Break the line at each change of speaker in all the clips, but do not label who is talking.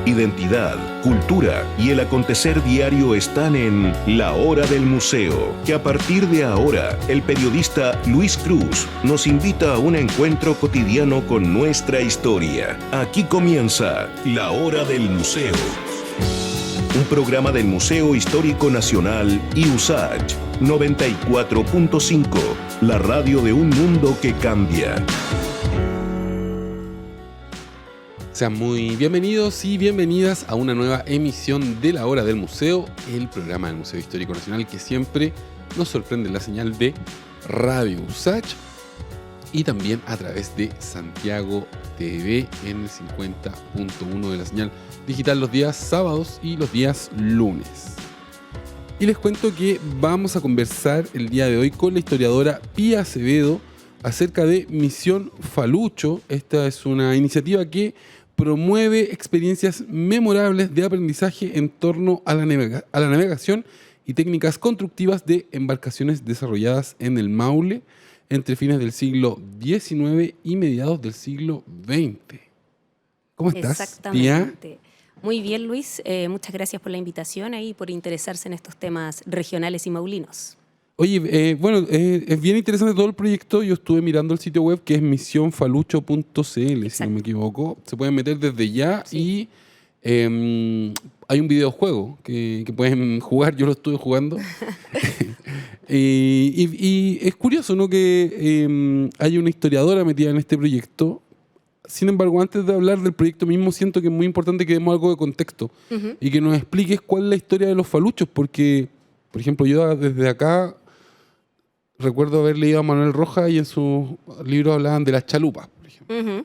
identidad, cultura y el acontecer diario están en La Hora del Museo, que a partir de ahora el periodista Luis Cruz nos invita a un encuentro cotidiano con nuestra historia. Aquí comienza La Hora del Museo, un programa del Museo Histórico Nacional y USACH 94.5, la radio de un mundo que cambia.
Sean muy bienvenidos y bienvenidas a una nueva emisión de La Hora del Museo, el programa del Museo Histórico Nacional que siempre nos sorprende en la señal de Radio USACH y también a través de Santiago TV en el 50.1 de la señal digital los días sábados y los días lunes. Y les cuento que vamos a conversar el día de hoy con la historiadora Pía Acevedo acerca de Misión Falucho. Esta es una iniciativa que promueve experiencias memorables de aprendizaje en torno a la navegación y técnicas constructivas de embarcaciones desarrolladas en el Maule entre fines del siglo XIX y mediados del siglo XX. ¿Cómo estás,
Exactamente.
Pía?
Muy bien, Luis. Muchas gracias por la invitación y por interesarse en estos temas regionales y maulinos.
Oye, es bien interesante todo el proyecto. Yo estuve mirando el sitio web que es misionfalucho.cl, si no me equivoco. Se pueden meter desde ya y hay un videojuego que pueden jugar. Yo lo estuve jugando. y es curioso, ¿no?, que hay una historiadora metida en este proyecto. Sin embargo, antes de hablar del proyecto mismo, siento que es muy importante que demos algo de contexto y que nos expliques cuál es la historia de los faluchos, porque, por ejemplo, yo desde acá recuerdo haber leído a Manuel Rojas y en sus libros hablaban de las chalupas, por ejemplo.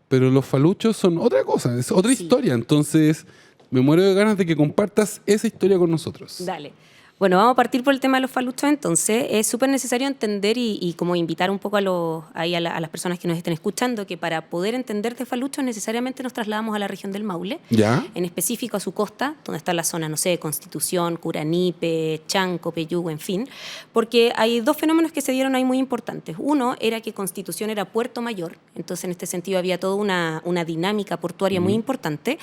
Pero los faluchos son otra cosa, es otra historia. Entonces, me muero de ganas de que compartas esa historia con nosotros.
Dale. Bueno, vamos a partir por el tema de los faluchos entonces. Es súper necesario entender y como invitar un poco a las personas que nos estén escuchando que para poder entender de faluchos necesariamente nos trasladamos a la región del Maule,
¿Ya?
En específico a su costa, donde está la zona, no sé, Constitución, Curanipe, Chanco, Peyúgue, en fin, porque hay dos fenómenos que se dieron ahí muy importantes. Uno era que Constitución era puerto mayor, entonces en este sentido había toda una dinámica portuaria muy importante.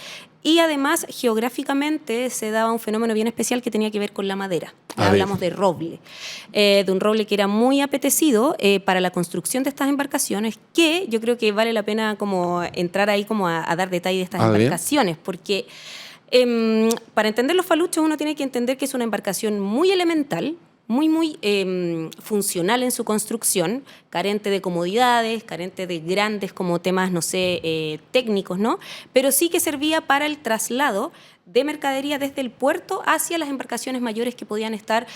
Y además, geográficamente, se daba un fenómeno bien especial que tenía que ver con la madera. Hablamos de roble, de un roble que era muy apetecido para la construcción de estas embarcaciones, que yo creo que vale la pena como entrar ahí como a dar detalle de estas embarcaciones, porque para entender los faluchos uno tiene que entender que es una embarcación muy elemental, muy funcional en su construcción, carente de comodidades, carente de grandes como temas, no sé, técnicos, ¿no? Pero sí que servía para el traslado de mercadería desde el puerto hacia las embarcaciones mayores que podían estar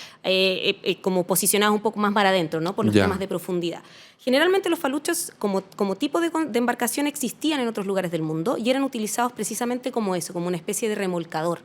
como posicionadas un poco más para adentro, ¿no?, por los temas de profundidad. Generalmente los faluchos como tipo de embarcación existían en otros lugares del mundo y eran utilizados precisamente como eso, como una especie de remolcador.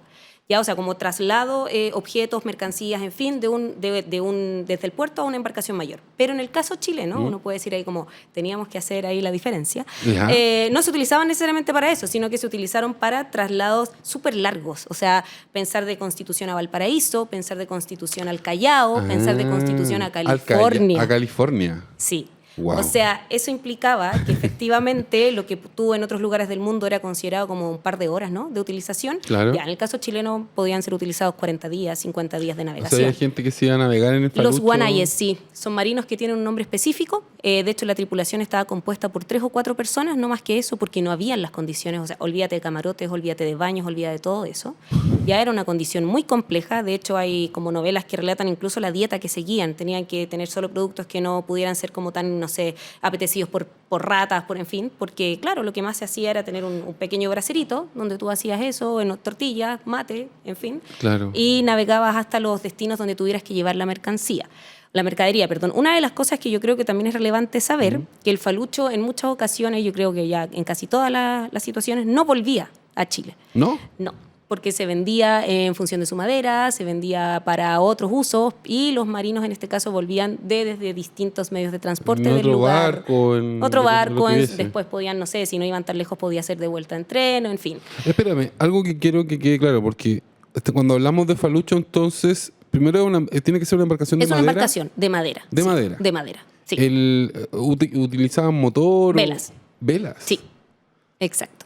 Ya, o sea, como traslado, objetos, mercancías, en fin, desde el puerto a una embarcación mayor. Pero en el caso chileno, uno puede decir ahí como teníamos que hacer ahí la diferencia, no se utilizaban necesariamente para eso, sino que se utilizaron para traslados súper largos. O sea, pensar de Constitución a Valparaíso, pensar de Constitución al Callao, pensar de Constitución a California.
A California.
Sí.
Wow.
O sea, eso implicaba que efectivamente lo que tú en otros lugares del mundo era considerado como un par de horas, ¿no?, de utilización.
Claro.
Ya, en el caso chileno podían ser utilizados 40 días, 50 días de navegación.
O sea, hay gente que se iba a navegar en el falucho.
Los guanayes, sí. Son marinos que tienen un nombre específico. De hecho, la tripulación estaba compuesta por 3 o 4 personas, no más que eso, porque no habían las condiciones. O sea, olvídate de camarotes, olvídate de baños, olvídate de todo eso. Ya era una condición muy compleja. De hecho, hay como novelas que relatan incluso la dieta que seguían. Tenían que tener solo productos que no pudieran ser como tan, no sé, apetecidos por ratas, en fin, porque claro, lo que más se hacía era tener un pequeño bracerito donde tú hacías eso, en tortillas, mate, en fin,
claro,
y navegabas hasta los destinos donde tuvieras que llevar la mercadería. Una de las cosas que yo creo que también es relevante saber, que el falucho en muchas ocasiones, yo creo que ya en casi todas las situaciones, no volvía a Chile.
¿No?
No. Porque se vendía en función de su madera, se vendía para otros usos y los marinos en este caso volvían desde distintos medios de transporte del lugar. Otro barco, después podían, no sé, si no iban tan lejos podía ser de vuelta en tren, en fin.
Espérame, algo que quiero que quede claro, porque cuando hablamos de falucho entonces, primero tiene que ser una embarcación de madera.
Es una embarcación de madera.
¿De madera?
De madera, sí.
¿Utilizaban motor?
Velas.
¿Velas?
Sí, exacto.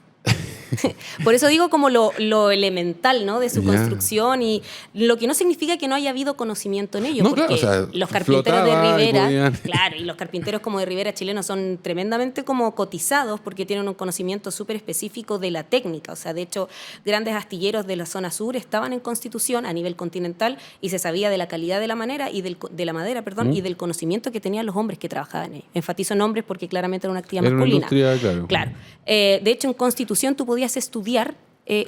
Por eso digo como lo elemental, ¿no? De su
Ya.
construcción, y lo que no significa que no haya habido conocimiento en ello,
No,
porque
claro, o sea,
los carpinteros de
flotaba y
Rivera,
podían-
claro, y los carpinteros como de Rivera chilenos son tremendamente como cotizados porque tienen un conocimiento súper específico de la técnica. O sea, de hecho, grandes astilleros de la zona sur estaban en Constitución a nivel continental y se sabía de la calidad de la madera y de la madera, perdón, y del conocimiento que tenían los hombres que trabajaban en ella. Enfatizo en hombres porque claramente era una actividad
Era una
masculina.
industria, claro.
Claro. De hecho, en Constitución tú podías estudiar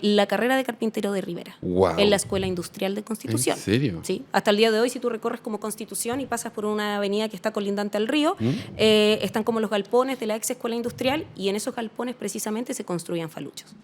la carrera de carpintero de Rivera
Guau.
en la Escuela Industrial de Constitución.
¿En serio?
Sí. Hasta el día de hoy, si tú recorres como Constitución y pasas por una avenida que está colindante al río, están como los galpones de la ex Escuela Industrial, y en esos galpones precisamente se construían faluchos.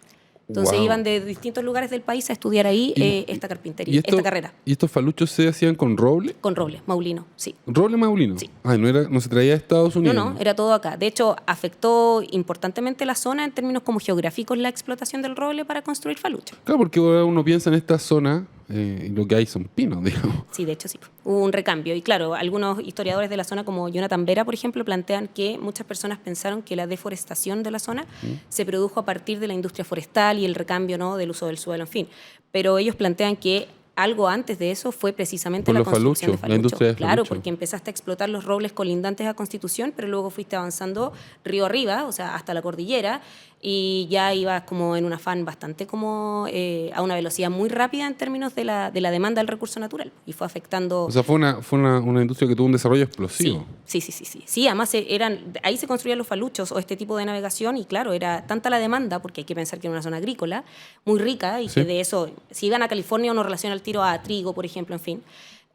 Entonces
Guau.
iban de distintos lugares del país a estudiar ahí esta carpintería, esta carrera.
¿Y estos faluchos se hacían con roble?
Con roble, maulino, sí.
¿Roble maulino?
Sí.
Ah, no se traía de Estados
No,
Unidos.
no, era todo acá. De hecho, afectó importantemente la zona en términos como geográficos la explotación del roble para construir faluchos.
Claro, porque ahora uno piensa en esta zona y lo que hay son pinos, digamos.
Sí, de hecho sí. Hubo un recambio. Y claro, algunos historiadores de la zona, como Jonathan Vera, por ejemplo, plantean que muchas personas pensaron que la deforestación de la zona se produjo a partir de la industria forestal y el recambio, ¿no?, del uso del suelo, en fin. Pero ellos plantean que algo antes de eso fue precisamente
Por
la
los
construcción
faluchos,
de
la industria de
Claro,
falucho.
porque empezaste a explotar los robles colindantes a Constitución, pero luego fuiste avanzando río arriba, o sea, hasta la cordillera, y ya ibas como en un afán bastante como a una velocidad muy rápida en términos de la demanda del recurso natural, y fue afectando...
O sea, fue una industria que tuvo un desarrollo explosivo.
Sí. Sí, además ahí se construían los faluchos o este tipo de navegación, y claro, era tanta la demanda, porque hay que pensar que era una zona agrícola muy rica, y
Sí.
que de eso, si iban a California uno relaciona el tiro a trigo, por ejemplo, en fin.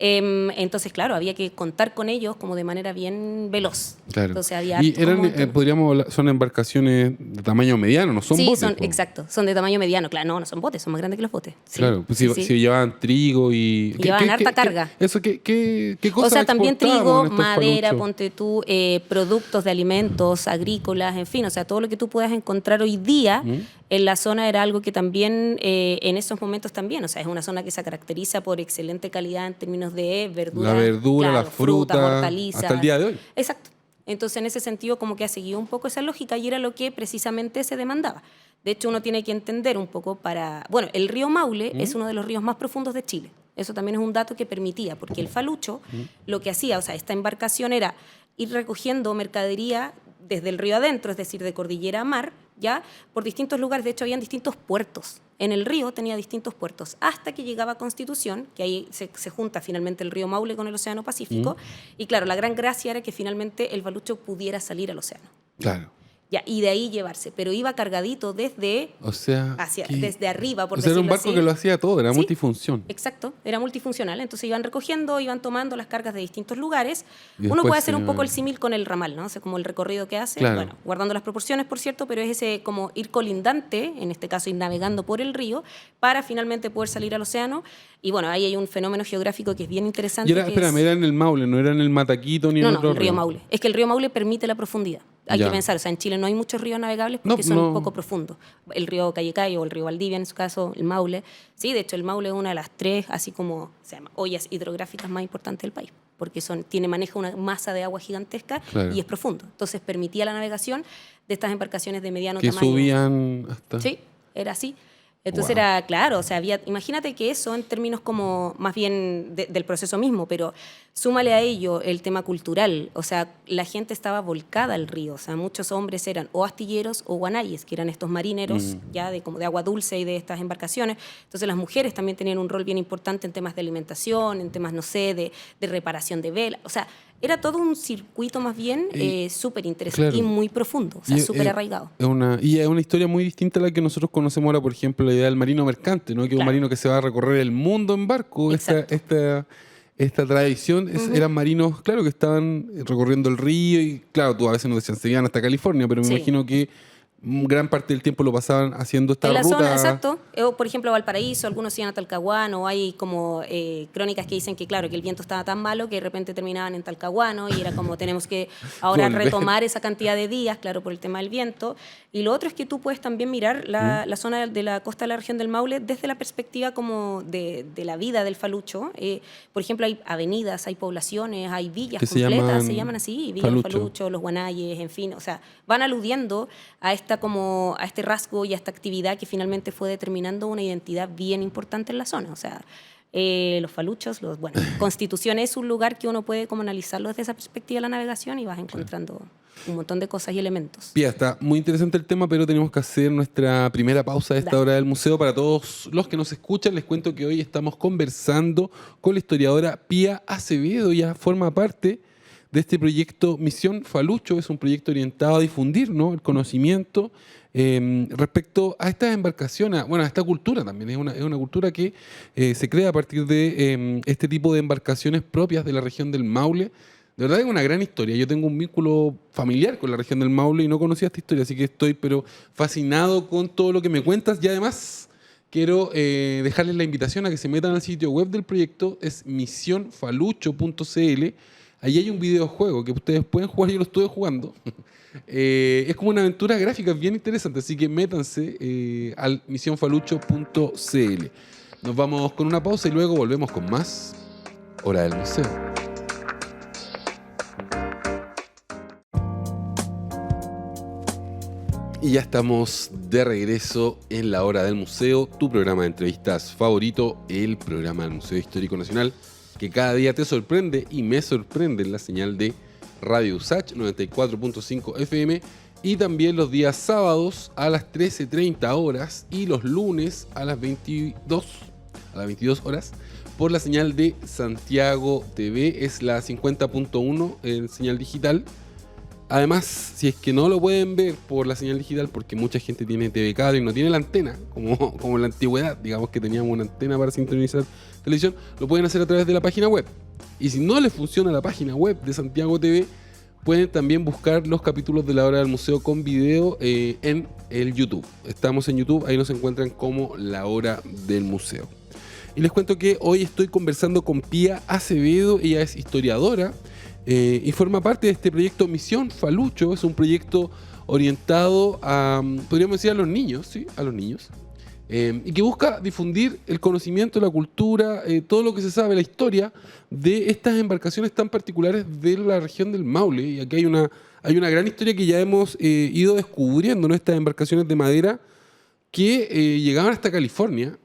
Entonces, claro, había que contar con ellos como de manera bien veloz.
Claro.
Entonces había
Y
harto
eran,
como-
podríamos hablar, son embarcaciones de tamaño mediano, no son
sí,
botes. po.
exacto, son de tamaño mediano. Claro, no son botes, son más grandes que los botes. Sí,
Claro, pues
sí,
si,
sí.
si llevaban trigo y...
Llevaban harta carga.
¿Qué
O
cosas
sea, también
exportaban
trigo,
estos
madera,
faluchos?
ponte tú, productos de alimentos, agrícolas, en fin, o sea, todo lo que tú puedas encontrar hoy día en la zona era algo que también, en esos momentos también, o sea, es una zona que se caracteriza por excelente calidad en términos de verdura.
La verdura,
claro,
la fruta,
hortalizas.
hasta el día de hoy.
Exacto. Entonces, en ese sentido, como que ha seguido un poco esa lógica, y era lo que precisamente se demandaba. De hecho, uno tiene que entender un poco para... Bueno, el río Maule es uno de los ríos más profundos de Chile. Eso también es un dato que permitía, porque el falucho lo que hacía, o sea, esta embarcación era ir recogiendo mercadería desde el río adentro, es decir, de cordillera a mar, ya por distintos lugares. De hecho, habían distintos puertos. En el río tenía distintos puertos, hasta que llegaba a Constitución, que ahí se junta finalmente el río Maule con el Océano Pacífico. Y claro, la gran gracia era que finalmente el falucho pudiera salir al océano.
Claro.
Ya, y de ahí llevarse, pero iba cargadito desde,
O sea...
desde arriba, por
o sea, era un
decirlo
barco
así.
que lo hacía todo, era
Sí.
multifunción.
Exacto, era multifuncional. Entonces iban recogiendo, iban tomando las cargas de distintos lugares.
Y
Uno
después
puede hacer
se
un poco
iban-
el símil con el ramal, ¿no? O sea, como el recorrido que hace,
Claro.
bueno, guardando las proporciones, por cierto, pero es ese como ir colindante, en este caso ir navegando por el río, para finalmente poder salir al océano. Y bueno, ahí hay un fenómeno geográfico que es bien interesante.
Y era,
que
espérame,
es...
era en el Maule, no era en el Mataquito ni en
No,
otro
el río
río.
Maule. Es que el río Maule permite la profundidad. Hay
Ya.
que pensar, o sea, en Chile no hay muchos ríos navegables
No,
porque son
no.
poco profundos. El río Callecay o el río Valdivia, en su caso, el Maule. Sí, de hecho, el Maule es una de las tres, así como se llama, ollas hidrográficas más importantes del país, porque maneja una masa de agua gigantesca.
Claro.
Y es profundo. Entonces, permitía la navegación de estas embarcaciones de mediano
Que
tamaño.
subían hasta...
Sí, era así. Entonces
Wow.
era, claro, o sea, imagínate que eso en términos como más bien del proceso mismo, pero súmale a ello el tema cultural, o sea, la gente estaba volcada al río, o sea, muchos hombres eran o astilleros o guanayes, que eran estos marineros ya como de agua dulce y de estas embarcaciones. Entonces las mujeres también tenían un rol bien importante en temas de alimentación, en temas, no sé, de reparación de velas, o sea, era todo un circuito más bien súper interesante
claro.
y muy profundo, o sea,
Y
súper arraigado.
Y es una historia muy distinta a la que nosotros conocemos ahora, por ejemplo, la idea del marino mercante, ¿no? Que es un
Claro.
marino que se va a recorrer el mundo en barco.
Exacto.
Esta tradición, eran marinos, claro, que estaban recorriendo el río y, claro, tú a veces no decían, se iban hasta California, pero me
Sí.
imagino que gran parte del tiempo lo pasaban haciendo esta
En la
ruta.
zona, exacto. Por ejemplo, Valparaíso, algunos iban a Talcahuano, hay como crónicas que dicen que, claro, que el viento estaba tan malo que de repente terminaban en Talcahuano y era como tenemos que ahora
Volver.
retomar esa cantidad de días, claro, por el tema del viento. Y lo otro es que tú puedes también mirar la zona de la costa de la región del Maule desde la perspectiva como de la vida del falucho. Por ejemplo, hay avenidas, hay poblaciones, hay villas
Que se
completas,
llaman
se llaman así, Villa
Falucho.
Falucho, Los Guanayes, en fin, o sea, van aludiendo a a este rasgo y a esta actividad que finalmente fue determinando una identidad bien importante en la zona. O sea, los faluchos, bueno, Constitución es un lugar que uno puede como analizarlo desde esa perspectiva de la navegación y vas encontrando un montón de cosas y elementos.
Pía, está muy interesante el tema, pero tenemos que hacer nuestra primera pausa de esta hora del museo. Para todos los que nos escuchan, les cuento que hoy estamos conversando con la historiadora Pía Acevedo. Ella forma parte de este proyecto Misión Falucho. Es un proyecto orientado a difundir, ¿no?, el conocimiento respecto a estas embarcaciones, a esta cultura también. Es una cultura que se crea a partir de este tipo de embarcaciones propias de la región del Maule. De verdad es una gran historia. Yo tengo un vínculo familiar con la región del Maule y no conocía esta historia, así que estoy fascinado con todo lo que me cuentas. Y además quiero dejarles la invitación a que se metan al sitio web del proyecto, es misionfalucho.cl. Ahí hay un videojuego que ustedes pueden jugar, yo lo estuve jugando. Es como una aventura gráfica bien interesante, así que métanse al misionfalucho.cl. Nos vamos con una pausa y luego volvemos con más Hora del Museo. Y ya estamos de regreso en la Hora del Museo, tu programa de entrevistas favorito, el programa del Museo Histórico Nacional, que cada día te sorprende y me sorprende en la señal de Radio USACH 94.5 FM y también los días sábados a las 13:30 horas y los lunes a las 22 horas por la señal de Santiago TV, es la 50.1 en señal digital. Además, si es que no lo pueden ver por la señal digital, porque mucha gente tiene TV cable y no tiene la antena, como en la antigüedad, digamos que teníamos una antena para sintonizar televisión, lo pueden hacer a través de la página web. Y si no les funciona la página web de Santiago TV, pueden también buscar los capítulos de la Hora del Museo con video en el YouTube. Estamos en YouTube, ahí nos encuentran como la Hora del Museo. Y les cuento que hoy estoy conversando con Pía Acevedo, ella es historiadora, y forma parte de este proyecto Misión Falucho. Es un proyecto orientado a, podríamos decir, a los niños, ¿sí? A los niños. Y que busca difundir el conocimiento, la cultura, todo lo que se sabe, la historia de estas embarcaciones tan particulares de la región del Maule. Y aquí hay una gran historia que ya hemos ido descubriendo, ¿no? Estas embarcaciones de madera que llegaban hasta California.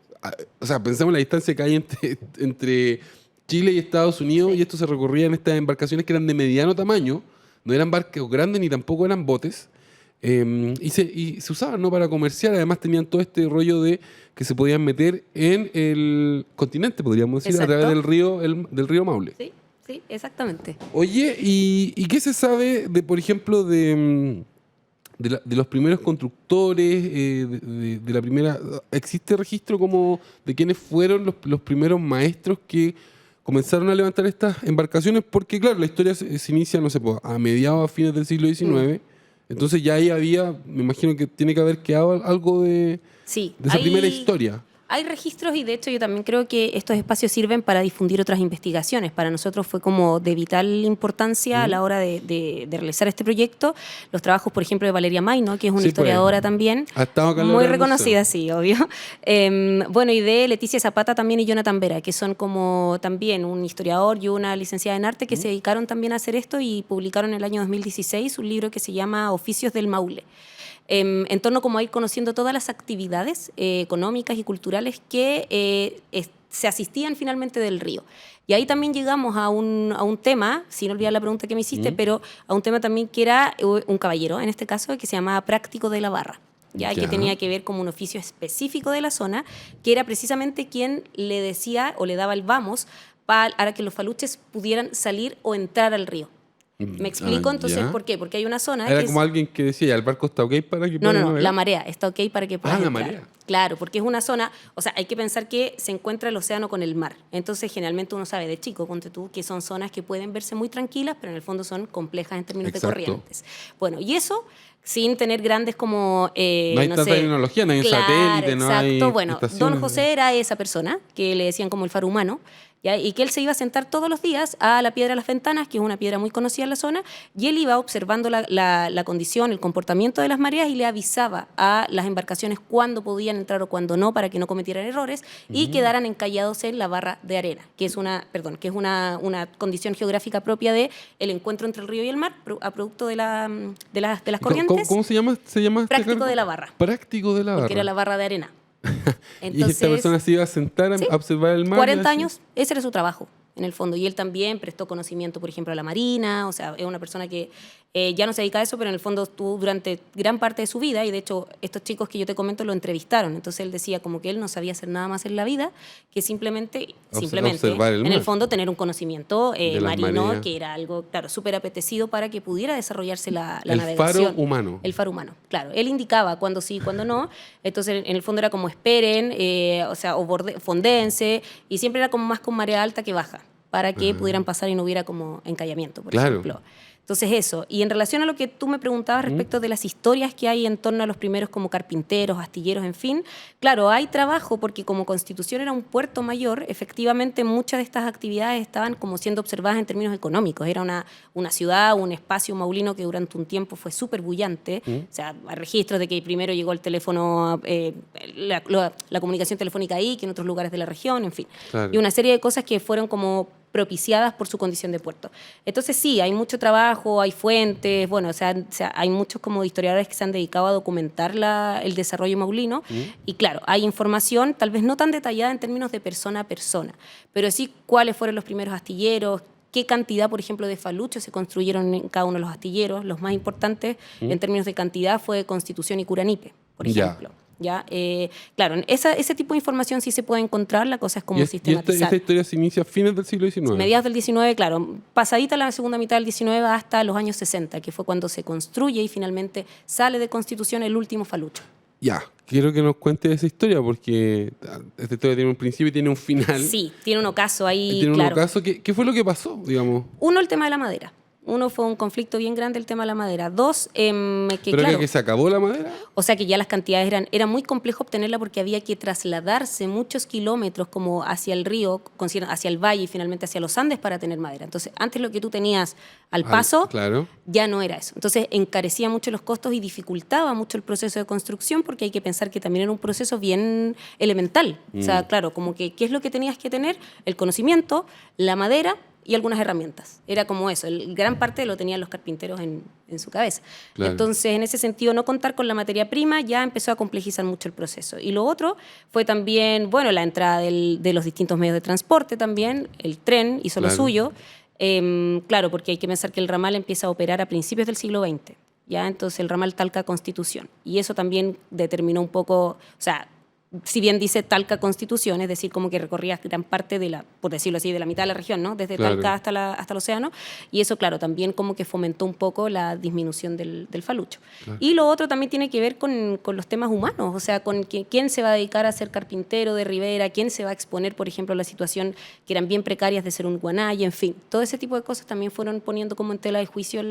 O sea, pensamos en la distancia que hay entre Chile y Estados Unidos, sí. Y esto se recorría en estas embarcaciones que eran de mediano tamaño, no eran barcos grandes ni tampoco eran botes, y se usaban, ¿no?, para comerciar. Además tenían todo este rollo de que se podían meter en el continente, podríamos decir. Exacto. A través del río Maule.
Sí, exactamente.
Oye, ¿y qué se sabe de, por ejemplo, de los primeros constructores, de la primera? ¿Existe registro como de quiénes fueron los primeros maestros que comenzaron a levantar estas embarcaciones? Porque claro, la historia se inicia, no sé, a mediados, a fines del siglo XIX. Entonces ya ahí había, me imagino que tiene que haber quedado algo de esa primera historia.
Hay registros y de hecho yo también creo que estos espacios sirven para difundir otras investigaciones. Para nosotros fue como de vital importancia a la hora de realizar este proyecto. Los trabajos, por ejemplo, de Valeria Maino, que es una historiadora también, muy reconocida, sí, obvio. Bueno, y de Leticia Zapata también y Jonathan Vera, que son como también un historiador y una licenciada en arte que se dedicaron también a hacer esto y publicaron en el año 2016 un libro que se llama Oficios del Maule. En torno como a ir conociendo todas las actividades económicas y culturales que se asistían finalmente del río. Y ahí también llegamos a un tema, sin olvidar la pregunta que me hiciste, pero a un tema también que era un caballero, en este caso, que se llamaba Práctico de la Barra, ya que tenía que ver como un oficio específico de la zona, que era precisamente quien le decía o le daba el vamos para que los faluches pudieran salir o entrar al río. ¿Me explico? Entonces, ¿por qué? Porque hay una zona...
Era como alguien que decía, ¿ya el barco está ok para que puedan navegar?
No, la marea está ok para que puedan entrar.
La marea.
Claro, porque es una zona... O sea, hay que pensar que se encuentra el océano con el mar. Entonces, generalmente uno sabe de chico, ponte tú, que son zonas que pueden verse muy tranquilas, pero en el fondo son complejas en términos de corrientes. Bueno, y eso sin tener grandes como...
no hay tanta tecnología, no hay un satélite, no hay...
Bueno, Don José era esa persona, que le decían como el faro humano, ¿ya? Y que él se iba a sentar todos los días a la Piedra de las Ventanas, que es una piedra muy conocida en la zona, y él iba observando la condición, el comportamiento de las mareas y le avisaba a las embarcaciones cuándo podían entrar o cuándo no, para que no cometieran errores y quedaran encallados en la barra de arena, que es una condición geográfica propia de el encuentro entre el río y el mar, a producto de las corrientes.
¿Cómo se llama?
Práctico de la barra.
Práctico de la barra.
Porque era la barra de arena.
Entonces, y esta persona se iba a sentar
¿sí?
a observar el mar.
40 años, ese era su trabajo, en el fondo. Y él también prestó conocimiento, por ejemplo, a la marina. O sea, es una persona que ya no se dedica a eso, pero en el fondo estuvo durante gran parte de su vida. Y de hecho, estos chicos que yo te comento lo entrevistaron. Entonces él decía como que él no sabía hacer nada más en la vida que simplemente en el fondo, tener un conocimiento marino, que era algo, claro, súper apetecido para que pudiera desarrollarse la navegación.
El faro humano.
El faro humano, claro. Él indicaba cuándo sí, cuándo no. Entonces, en el fondo era como esperen, o fondéense, y siempre era como más con marea alta que baja, para que pudieran pasar y no hubiera como encallamiento, por ejemplo. Entonces eso, y en relación a lo que tú me preguntabas respecto de las historias que hay en torno a los primeros como carpinteros, astilleros, en fin, claro, hay trabajo porque como Constitución era un puerto mayor, efectivamente muchas de estas actividades estaban como siendo observadas en términos económicos. Era una ciudad, un espacio maulino que durante un tiempo fue súper bullante. O sea, hay registros de que primero llegó el teléfono, la comunicación telefónica ahí, que en otros lugares de la región, en fin. Claro. Y una serie de cosas que fueron como propiciadas por su condición de puerto. Entonces sí, hay mucho trabajo, hay fuentes, bueno, o sea, hay muchos como historiadores que se han dedicado a documentar el desarrollo maulino y claro, hay información tal vez no tan detallada en términos de persona a persona, pero sí cuáles fueron los primeros astilleros, qué cantidad, por ejemplo, de faluchos se construyeron en cada uno de los astilleros. Los más importantes en términos de cantidad fue Constitución y Curanipe, por ejemplo. ¿Ya? Claro, ese tipo de información sí se puede encontrar, la cosa es como sistematizar.
¿Y esta historia se inicia a fines del siglo XIX?
Mediados del XIX, claro, pasadita la segunda mitad del XIX hasta los años 60, que fue cuando se construye y finalmente sale de Constitución el último falucho.
Ya, quiero que nos cuentes esa historia, porque esta historia tiene un principio y tiene un final.
Sí, tiene un ocaso ahí,
tiene
claro.
Un ocaso. ¿Qué fue lo que pasó, digamos?
Uno, el tema de la madera. Uno, fue un conflicto bien grande el tema de la madera. Dos,
¿Pero que se acabó la madera?
O sea, que ya las cantidades era muy complejo obtenerla porque había que trasladarse muchos kilómetros como hacia el río, hacia el valle y finalmente hacia los Andes para tener madera. Entonces, antes lo que tú tenías al paso, ya no era eso. Entonces, encarecía mucho los costos y dificultaba mucho el proceso de construcción, porque hay que pensar que también era un proceso bien elemental. O sea, claro, como que ¿qué es lo que tenías que tener? El conocimiento, la madera y algunas herramientas. Era como eso. Gran parte lo tenían los carpinteros en su cabeza. Claro. Entonces, en ese sentido, no contar con la materia prima ya empezó a complejizar mucho el proceso. Y lo otro fue también, bueno, la entrada de los distintos medios de transporte también. El tren hizo lo suyo. Claro, porque hay que pensar que el ramal empieza a operar a principios del siglo XX. ¿Ya? Entonces, el ramal Talca-Constitución. Y eso también determinó un poco, o sea, si bien dice Talca Constitución, es decir, como que recorría gran parte de por decirlo así, de la mitad de la región, ¿no? Desde Talca hasta el océano, y eso, claro, también como que fomentó un poco la disminución del falucho. Claro. Y lo otro también tiene que ver con los temas humanos, o sea, con quién se va a dedicar a ser carpintero de ribera, quién se va a exponer, por ejemplo, a la situación que eran bien precarias de ser un guanay, en fin, todo ese tipo de cosas también fueron poniendo como en tela de juicio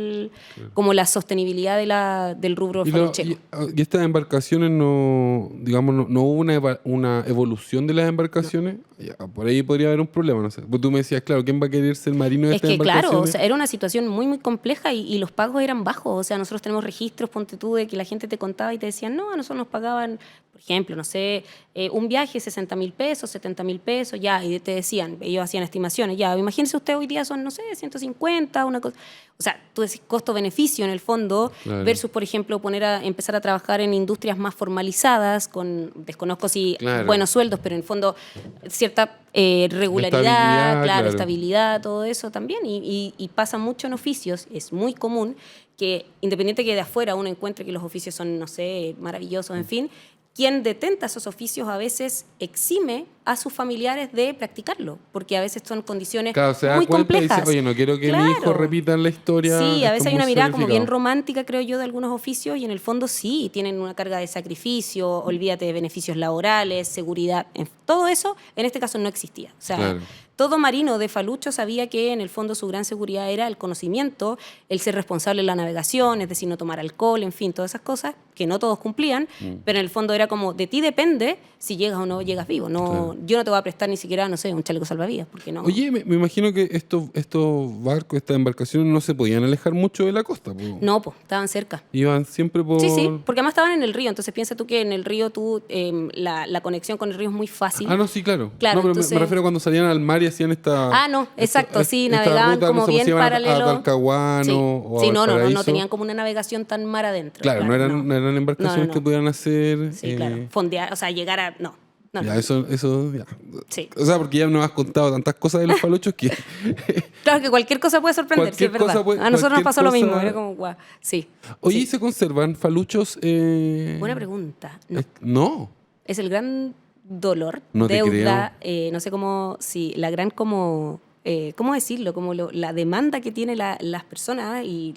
como la sostenibilidad del rubro faluchero.
¿Y estas embarcaciones no hubo una evolución de las embarcaciones? Ya, por ahí podría haber un problema, no sé. Pues tú me decías, claro, ¿quién va a querer ser marino de estas embarcaciones?
Claro, o sea, era una situación muy, muy compleja y los pagos eran bajos. O sea, nosotros tenemos registros, ponte tú, de que la gente te contaba y te decían, no, a nosotros nos pagaban, por ejemplo, no sé, un viaje, 60,000 pesos, 70,000 pesos, ya, y te decían, ellos hacían estimaciones, ya, imagínense usted hoy día son, no sé, 150, una cosa. O sea, tú decís costo-beneficio en el fondo, versus, por ejemplo, empezar a trabajar en industrias más formalizadas, desconozco si buenos sueldos, pero en el fondo cierta regularidad, estabilidad, todo eso también. Y pasa mucho en oficios, es muy común que, independiente que de afuera uno encuentre que los oficios son, no sé, maravillosos, en fin, quien detenta esos oficios a veces exime a sus familiares de practicarlo, porque a veces son condiciones muy complejas.
Dice, oye, no quiero que mi hijo repita la historia.
Sí, a veces hay una mirada como bien romántica, creo yo, de algunos oficios, y en el fondo sí, tienen una carga de sacrificio, olvídate de beneficios laborales, seguridad, todo eso en este caso no existía. O sea, todo marino de falucho sabía que en el fondo su gran seguridad era el conocimiento, el ser responsable de la navegación, es decir, no tomar alcohol, en fin, todas esas cosas que no todos cumplían, pero en el fondo era como, de ti depende si llegas o no llegas vivo, no yo no te voy a prestar ni siquiera, no sé, un chaleco salvavidas, porque no.
Oye, me imagino que estos barcos, estas embarcaciones no se podían alejar mucho de la costa. Po.
No, pues, estaban cerca.
Iban siempre por...
Sí, porque además estaban en el río, entonces piensa tú que en el río la conexión con el río es muy fácil.
Ah, no, sí, claro.
Claro,
No, pero
entonces...
me refiero a cuando salían al mar y hacían esta...
Ah, no, exacto, sí,
esta
navegaban
ruta,
como
no sé,
bien
pues, iban
paralelo.
a Talcahuano
Sí,
o a
sí, no
Valparaíso.
tenían como una navegación tan mar adentro.
Claro, no eran embarcaciones que pudieran hacer...
Sí, claro, fondear, o sea, llegar a... No.
Ya, eso ya.
Sí.
O sea, porque ya nos has contado tantas cosas de los faluchos que...
Claro que cualquier cosa puede sorprender, sí, es verdad. A nosotros nos pasó lo mismo, era como, guau, sí.
Oye,
sí.
¿se conservan faluchos?
Buena pregunta. No.
No.
Es el gran dolor,
No te
deuda, no sé cómo, sí, la gran como... ¿cómo decirlo? Como la demanda que tienen las personas y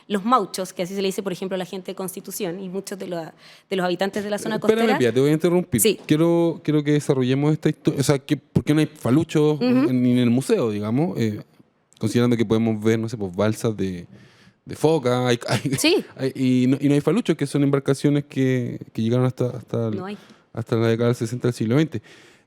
los mauchos, que así se le dice, por ejemplo, a la gente de Constitución y muchos de los habitantes de la zona costera.
Espérame, Pia, te voy a interrumpir.
Sí.
Quiero que desarrollemos esta historia. O sea, ¿por qué no hay faluchos ni en el museo, digamos? Considerando que podemos ver, no sé, pues balsas de foca.
Sí.
Y no hay faluchos, que son embarcaciones que llegaron hasta la década del 60 del siglo XX.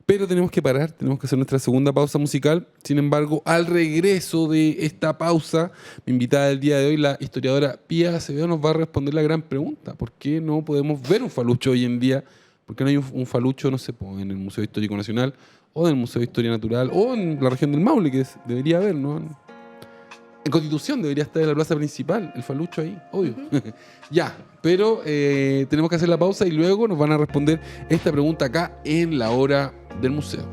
Pero tenemos que parar, tenemos que hacer nuestra segunda pausa musical. Sin embargo, al regreso de esta pausa, mi invitada del día de hoy, la historiadora Pía Acevedo, nos va a responder la gran pregunta. ¿Por qué no podemos ver un falucho hoy en día? ¿Por qué no hay un falucho, no sé, en el Museo Histórico Nacional o en el Museo de Historia Natural o en la región del Maule, que debería haber, ¿no? En Constitución debería estar en la plaza principal, el falucho ahí, obvio. Ya, pero tenemos que hacer la pausa y luego nos van a responder esta pregunta acá en la hora del museo.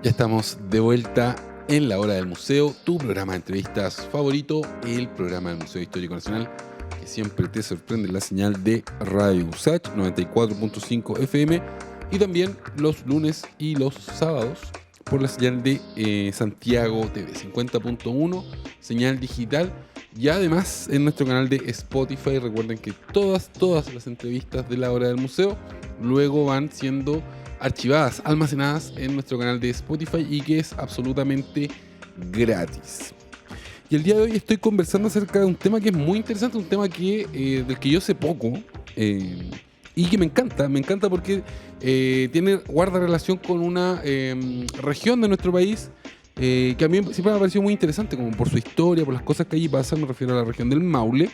Ya estamos de vuelta en la hora del museo, tu programa de entrevistas favorito, el programa del Museo Histórico Nacional, que siempre te sorprende la señal de Radio USACH 94.5 FM y también los lunes y los sábados por la señal de Santiago TV 50.1, señal digital, y además en nuestro canal de Spotify. Recuerden que todas las entrevistas de la hora del museo luego van siendo archivadas, almacenadas en nuestro canal de Spotify y que es absolutamente gratis. Y el día de hoy estoy conversando acerca de un tema que es muy interesante, un tema que del que yo sé poco y que me encanta porque guarda relación con una región de nuestro país que a mí siempre me ha parecido muy interesante, como por su historia, por las cosas que allí pasan. Me refiero a la región del Maule.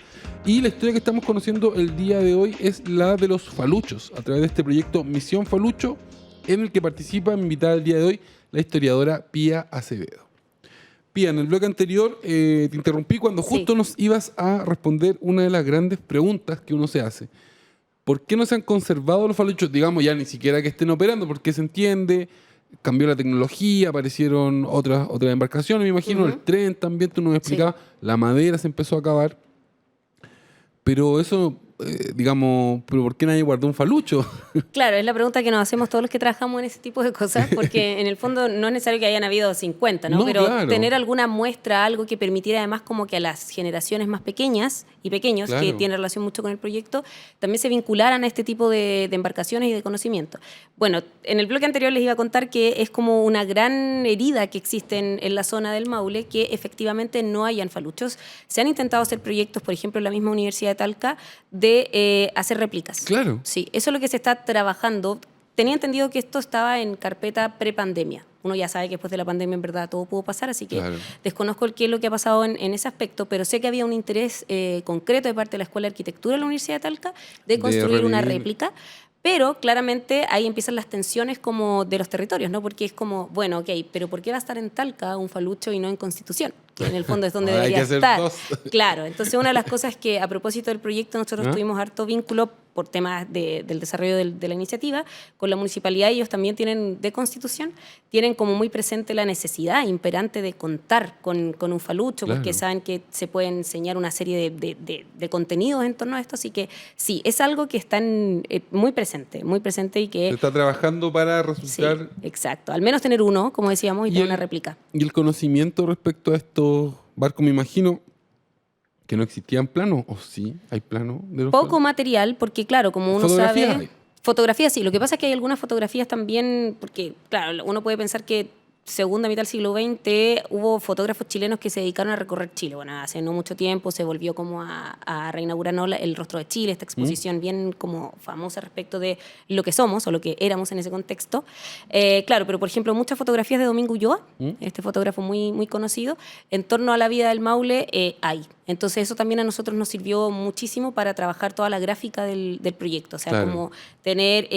Y la historia que estamos conociendo el día de hoy es la de los faluchos, a través de este proyecto Misión Falucho, en el que participa mi invitada el día de hoy, la historiadora Pía Acevedo. Pía, en el bloque anterior te interrumpí cuando justo nos ibas a responder una de las grandes preguntas que uno se hace. ¿Por qué no se han conservado los faluchos? Digamos, ya ni siquiera que estén operando, porque se entiende, cambió la tecnología, aparecieron otras embarcaciones, me imagino, el tren también, tú nos explicabas, la madera se empezó a acabar. Pero eso, digamos, ¿pero por qué nadie guardó un falucho?
Claro, es la pregunta que nos hacemos todos los que trabajamos en ese tipo de cosas, porque en el fondo no es necesario que hayan habido 50, ¿no? Pero
claro,
tener alguna muestra, algo que permitiera además como que a las generaciones más pequeñas y pequeños, que tienen relación mucho con el proyecto, también se vincularan a este tipo de embarcaciones y de conocimiento. Bueno, en el bloque anterior les iba a contar que es como una gran herida que existe en la zona del Maule, que efectivamente no hayan faluchos. Se han intentado hacer proyectos, por ejemplo, en la misma Universidad de Talca, de hacer réplicas.
Claro.
Sí, eso es lo que se está trabajando. Tenía entendido que esto estaba en carpeta prepandemia. Uno ya sabe que después de la pandemia en verdad todo pudo pasar, así que desconozco qué es lo que ha pasado en ese aspecto, pero sé que había un interés concreto de parte de la Escuela de Arquitectura de la Universidad de Talca de construir una réplica. Pero claramente ahí empiezan las tensiones como de los territorios, ¿no? Porque es como, bueno, ok, pero ¿por qué va a estar en Talca un falucho y no en Constitución? Que en el fondo es donde debería estar. Claro, entonces una de las cosas que a propósito del proyecto nosotros tuvimos harto vínculo por temas del desarrollo de la iniciativa con la municipalidad. Ellos también tienen, de Constitución, tienen como muy presente la necesidad imperante de contar con un falucho, porque saben que se puede enseñar una serie de contenidos en torno a esto. Así que sí, es algo que está muy presente y que...
Se está trabajando para resultar...
Sí, exacto. Al menos tener uno, como decíamos, y tener una réplica.
Y el conocimiento respecto a estos barcos, me imagino que no existían planos, ¿o sí? ¿Hay planos de los
Poco material, porque claro, como uno sabe...
Hay.
Fotografías sí, lo que pasa es que hay algunas fotografías también, porque claro, uno puede pensar que segunda mitad del siglo XX hubo fotógrafos chilenos que se dedicaron a recorrer Chile. Bueno, hace no mucho tiempo se volvió como a reinaugurar, ¿no?, el rostro de Chile, esta exposición bien como famosa respecto de lo que somos o lo que éramos en ese contexto. Claro, pero por ejemplo muchas fotografías de Domingo Ulloa, este fotógrafo muy, muy conocido, en torno a la vida del Maule hay. Entonces eso también a nosotros nos sirvió muchísimo para trabajar toda la gráfica del proyecto. O sea,
Claro.
como tener...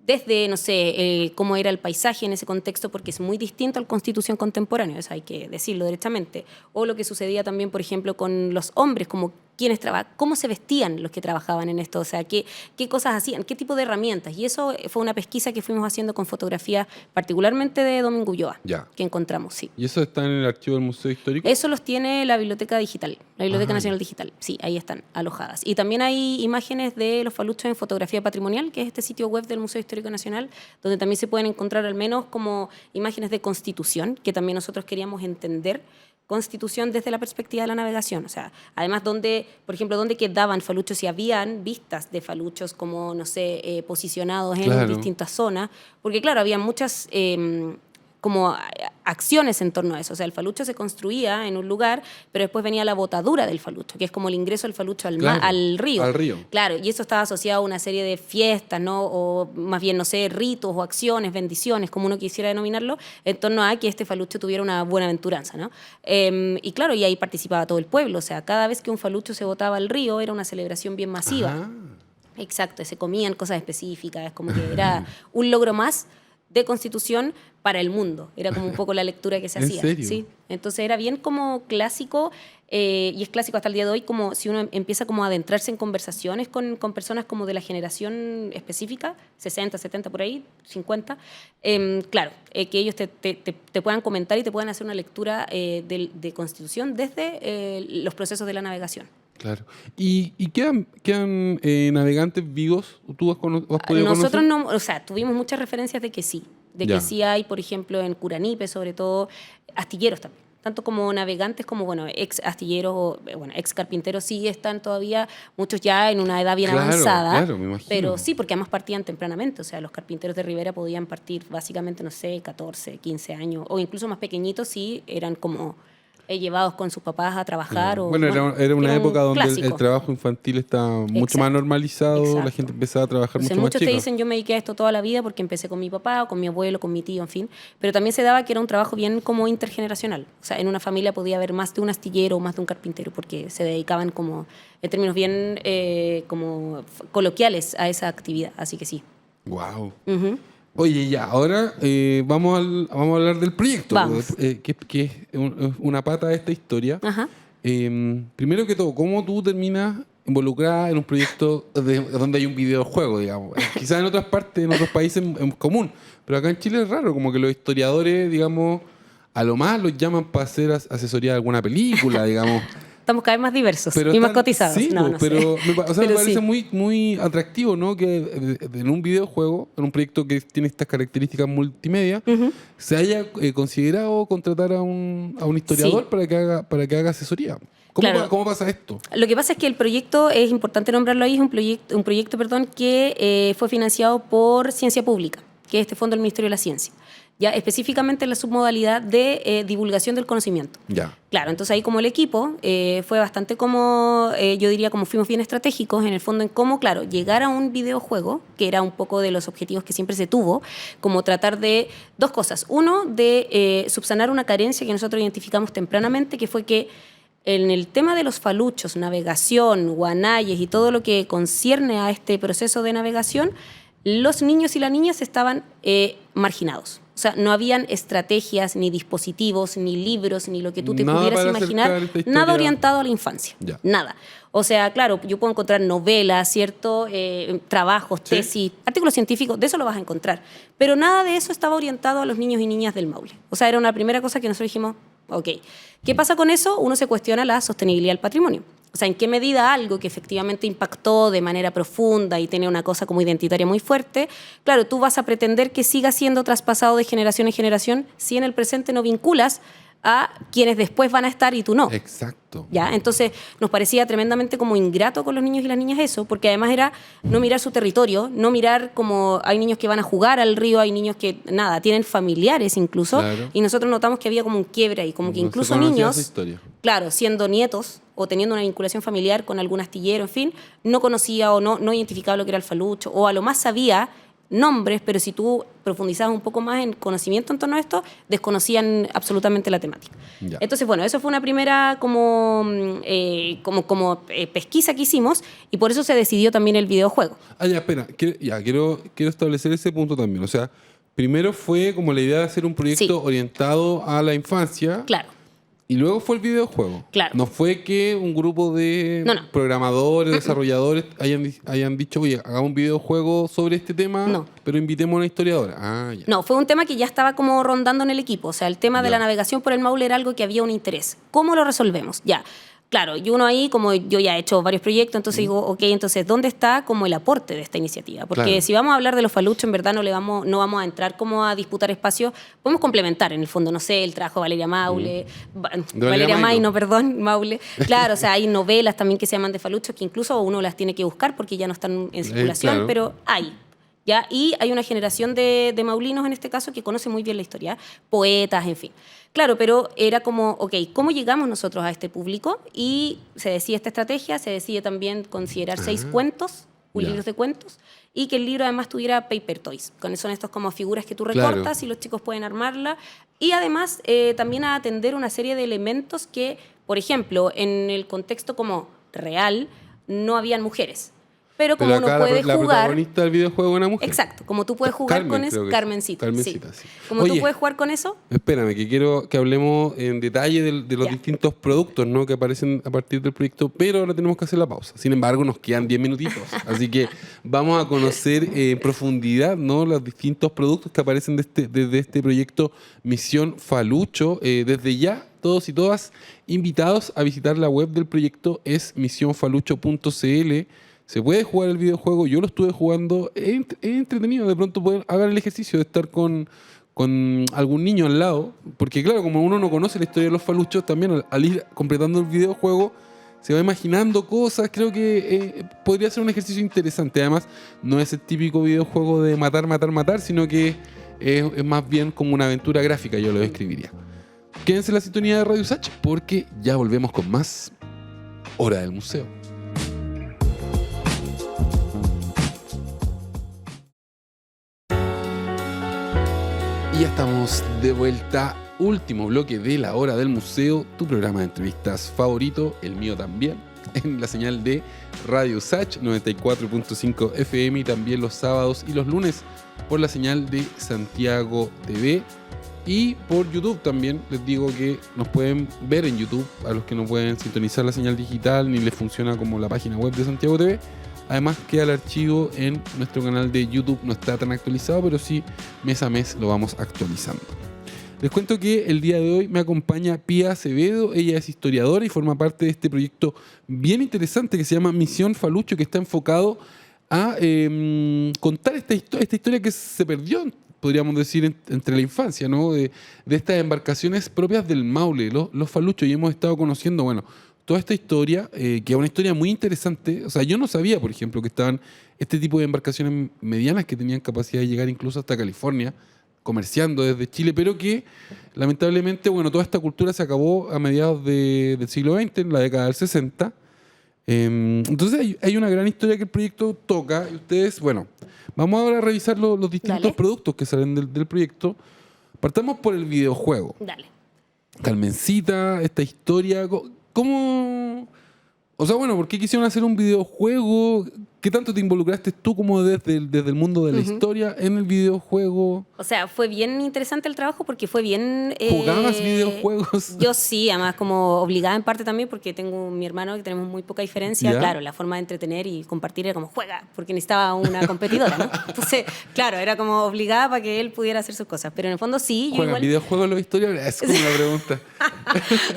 desde, no sé, cómo era el paisaje en ese contexto, porque es muy distinto al Constitución contemporáneo, eso hay que decirlo derechamente. O lo que sucedía también, por ejemplo, con los hombres, como quienes cómo se vestían los que trabajaban en esto, o sea, qué cosas hacían, qué tipo de herramientas. Y eso fue una pesquisa que fuimos haciendo con fotografía, particularmente de Domingo Ulloa,
Ya.
que encontramos, sí.
¿Y eso está en el archivo del Museo Histórico?
Eso los tiene la Biblioteca Digital, la Biblioteca Nacional Digital. Sí, ahí están alojadas. Y también hay imágenes de los faluchos en fotografía patrimonial, que es este sitio web del Museo Histórico Nacional, donde también se pueden encontrar al menos como imágenes de Constitución, que también nosotros queríamos entender Constitución desde la perspectiva de la navegación. O sea, además, por ejemplo, dónde quedaban faluchos, si habían vistas de faluchos como, no sé, posicionados en
Claro.
distintas zonas, porque claro, había muchas como acciones en torno a eso. O sea, el falucho se construía en un lugar, pero después venía la botadura del falucho, que es como el ingreso del falucho
Claro,
al río.
al río.
Claro, y eso estaba asociado a una serie de fiestas, ¿no? O más bien, no sé, ritos o acciones, bendiciones, como uno quisiera denominarlo, en torno a que este falucho tuviera una buena aventuranza, ¿no? Y claro, y ahí participaba todo el pueblo. O sea, cada vez que un falucho se botaba al río era una celebración bien masiva.
Ajá.
Exacto, se comían cosas específicas, como que era un logro más de Constitución para el mundo. Era como un poco la lectura que se
¿En
hacía.
serio?
Sí. Entonces era bien como clásico, y es clásico hasta el día de hoy, como si uno empieza como a adentrarse en conversaciones con personas como de la generación específica, 60, 70 por ahí, 50, claro, que ellos te puedan comentar y te puedan hacer una lectura de Constitución desde los procesos de la navegación.
Claro. ¿Y quedan navegantes vivos? ¿Tú has podido
Nosotros
conocer?
no, o sea, tuvimos muchas referencias de que sí,
Ya.
que sí hay, por ejemplo, en Curanipe, sobre todo, astilleros también. Tanto como navegantes como, bueno, ex astilleros o, bueno, ex carpinteros sí están todavía, muchos ya en una edad bien
Claro,
avanzada.
claro, me imagino.
Pero sí, porque además partían tempranamente. O sea, los carpinteros de Rivera podían partir básicamente, no sé, 14, 15 años, o incluso más pequeñitos, sí, eran como llevados con sus papás a trabajar. O,
Bueno, era una
un
época donde el
clásico.
trabajo infantil estaba mucho
Exacto,
más normalizado, la
exacto.
gente empezaba a trabajar
Entonces,
mucho más
muchos te
chica.
dicen, yo me dediqué a esto toda la vida porque empecé con mi papá, o con mi abuelo, con mi tío, en fin. Pero también se daba que era un trabajo bien como intergeneracional. O sea, en una familia podía haber más de un astillero o más de un carpintero, porque se dedicaban como, en términos bien como coloquiales, a esa actividad. Así que sí.
Wow.
Ujú.
Oye, ya, ahora vamos a hablar del proyecto,
Vamos.
que es una pata de esta historia.
Ajá.
Primero que todo, ¿cómo tú terminas involucrada en un proyecto donde hay un videojuego, digamos? Quizás en otras partes, en otros países es común, pero acá en Chile es raro, como que los historiadores, digamos, a lo más los llaman para hacer asesoría de alguna película, digamos.
Estamos cada vez más diversos y más cotizados.
Sí,
no, no
pero
sé.
me
Pero
parece
sí.
muy atractivo, ¿no? Que en un videojuego, en un proyecto que tiene estas características multimedia, se haya considerado contratar a un historiador
Sí.
para que haga asesoría. ¿Cómo,
Claro.
cómo pasa esto?
Lo que pasa es que el proyecto, es importante nombrarlo ahí, es un proyecto que fue financiado por Ciencia Pública, que es este fondo del Ministerio de la Ciencia, ya específicamente en la submodalidad de divulgación del conocimiento.
Ya.
Claro, entonces ahí como el equipo fue bastante como, yo diría como fuimos bien estratégicos en el fondo en cómo, claro, llegar a un videojuego, que era un poco de los objetivos que siempre se tuvo, como tratar de dos cosas. Uno, de subsanar una carencia que nosotros identificamos tempranamente, que fue que en el tema de los faluchos, navegación, guanayes y todo lo que concierne a este proceso de navegación, los niños y las niñas estaban marginados. O sea, no habían estrategias, ni dispositivos, ni libros, ni lo que tú te
Nada
pudieras
para
imaginar,
acercar esta
nada
historia.
orientado a la infancia.
Ya.
Nada. O sea, claro, yo puedo encontrar novelas, ¿cierto? Trabajos,
Sí.
tesis, artículos científicos, de eso lo vas a encontrar. Pero nada de eso estaba orientado a los niños y niñas del Maule. O sea, era una primera cosa que nosotros dijimos, ok. ¿Qué pasa con eso? Uno se cuestiona la sostenibilidad del patrimonio. O sea, ¿en qué medida algo que efectivamente impactó de manera profunda y tiene una cosa como identitaria muy fuerte, claro, tú vas a pretender que siga siendo traspasado de generación en generación si en el presente no vinculas a quienes después van a estar y tú no.
Exacto.
¿Ya? Entonces nos parecía tremendamente como ingrato con los niños y las niñas eso, porque además era no mirar su territorio, no mirar como hay niños que van a jugar al río, hay niños que, nada, tienen familiares incluso,
Claro.
y nosotros notamos que había como un quiebre ahí, como que
No se
incluso
conocía
niños,
esa historia.
claro, siendo nietos o teniendo una vinculación familiar con algún astillero, en fin, no conocía o no identificaba lo que era el falucho, o a lo más sabía nombres, pero si tú profundizabas un poco más en conocimiento en torno a esto, desconocían absolutamente la temática.
Ya.
Entonces, bueno, eso fue una primera pesquisa que hicimos y por eso se decidió también el videojuego.
Ah, ya, espera. Quiero establecer ese punto también. O sea, primero fue como la idea de hacer un proyecto
Sí.
orientado a la infancia.
Claro.
Y luego fue el videojuego.
Claro.
No fue que un grupo de
No.
programadores, desarrolladores hayan dicho, oye, hagamos un videojuego sobre este tema,
No.
pero invitemos a una historiadora. Ah, ya.
No, fue un tema que ya estaba como rondando en el equipo. O sea, el tema de
Ya.
la navegación por el Maule era algo que había un interés. ¿Cómo lo resolvemos? Ya. Claro, y uno ahí, como yo ya he hecho varios proyectos, entonces digo, ok, entonces, ¿dónde está como el aporte de esta iniciativa? Porque
Claro.
si vamos a hablar de los faluchos, en verdad no vamos a entrar como a disputar espacios, podemos complementar, en el fondo, no sé, el trabajo de Valeria Maule, Valeria
Maino.
Maino, perdón, Maule. Claro, o sea, hay novelas también que se llaman de faluchos que incluso uno las tiene que buscar porque ya no están en circulación,
claro.
pero hay. ¿Ya? Y hay una generación de maulinos en este caso que conoce muy bien la historia, poetas, en fin. Claro, pero era como, ok, ¿cómo llegamos nosotros a este público? Y se decide esta estrategia, se decide también considerar 6 cuentos,
Ya.
libros de cuentos, y que el libro además tuviera paper toys, con son estos como figuras que tú
Claro.
recortas y los chicos pueden armarla. Y además también a atender una serie de elementos que, por ejemplo, en el contexto como real, no habían mujeres. Pero como uno
acá
puede
la
jugar...
protagonista del videojuego es una mujer.
Exacto, como tú puedes jugar
Carmen,
con
creo
eso,
que es.
Carmencita.
Carmencita,
sí.
sí.
Como
Oye,
tú puedes jugar con eso,
Espérame, que quiero que hablemos en detalle de los
Ya.
distintos productos, ¿no?, que aparecen a partir del proyecto, pero ahora tenemos que hacer la pausa. Sin embargo, nos quedan 10 minutitos. Así que vamos a conocer en profundidad, ¿no?, los distintos productos que aparecen desde este proyecto Misión Falucho. Desde ya, todos y todas invitados a visitar la web del proyecto, es misionfalucho.cl. Se puede jugar el videojuego, yo lo estuve jugando, es entretenido, de pronto hagan el ejercicio de estar con algún niño al lado, porque claro, como uno no conoce la historia de los faluchos, también al ir completando el videojuego se va imaginando cosas. Creo que podría ser un ejercicio interesante. Además, no es el típico videojuego de matar, matar, matar, sino que es más bien como una aventura gráfica, yo lo describiría. Quédense en la sintonía de Radio Sach, porque ya volvemos con más Hora del Museo. Y ya estamos de vuelta. Último bloque de la Hora del Museo, tu programa de entrevistas favorito, el mío también, en la señal de Radio Sach 94.5 FM y también los sábados y los lunes por la señal de Santiago TV y por YouTube también. Les digo que nos pueden ver en YouTube a los que no pueden sintonizar la señal digital ni les funciona como la página web de Santiago TV. Además queda el archivo en nuestro canal de YouTube, no está tan actualizado, pero sí mes a mes lo vamos actualizando. Les cuento que el día de hoy me acompaña Pía Acevedo. Ella es historiadora y forma parte de este proyecto bien interesante que se llama Misión Falucho, que está enfocado a contar esta historia que se perdió, podríamos decir, entre la infancia, ¿no?, de estas embarcaciones propias del Maule, los faluchos, y hemos estado conociendo, bueno, toda esta historia, que es una historia muy interesante. O sea, yo no sabía, por ejemplo, que estaban este tipo de embarcaciones medianas que tenían capacidad de llegar incluso hasta California, comerciando desde Chile, pero que lamentablemente, bueno, toda esta cultura se acabó a mediados del siglo XX, en la década del 60. Entonces hay una gran historia que el proyecto toca, y ustedes, bueno, vamos ahora a revisar los distintos
Dale.
productos que salen del proyecto. Partamos por el videojuego.
dale.
Carmencita, esta historia, ¿cómo? O sea, bueno, ¿por qué quisieron hacer un videojuego? ¿Qué tanto te involucraste tú como desde el mundo de la historia en el videojuego?
O sea, fue bien interesante el trabajo porque fue bien...
¿Jugabas videojuegos?
Yo sí, además como obligada en parte también porque tengo mi hermano que tenemos muy poca diferencia.
¿Ya?
Claro, la forma de entretener y compartir era como juega, porque necesitaba una competidora, ¿no? Entonces, claro, era como obligada para que él pudiera hacer sus cosas. Pero en el fondo sí, yo
¿Juegan
igual...
videojuegos los historiadores? Es como una pregunta.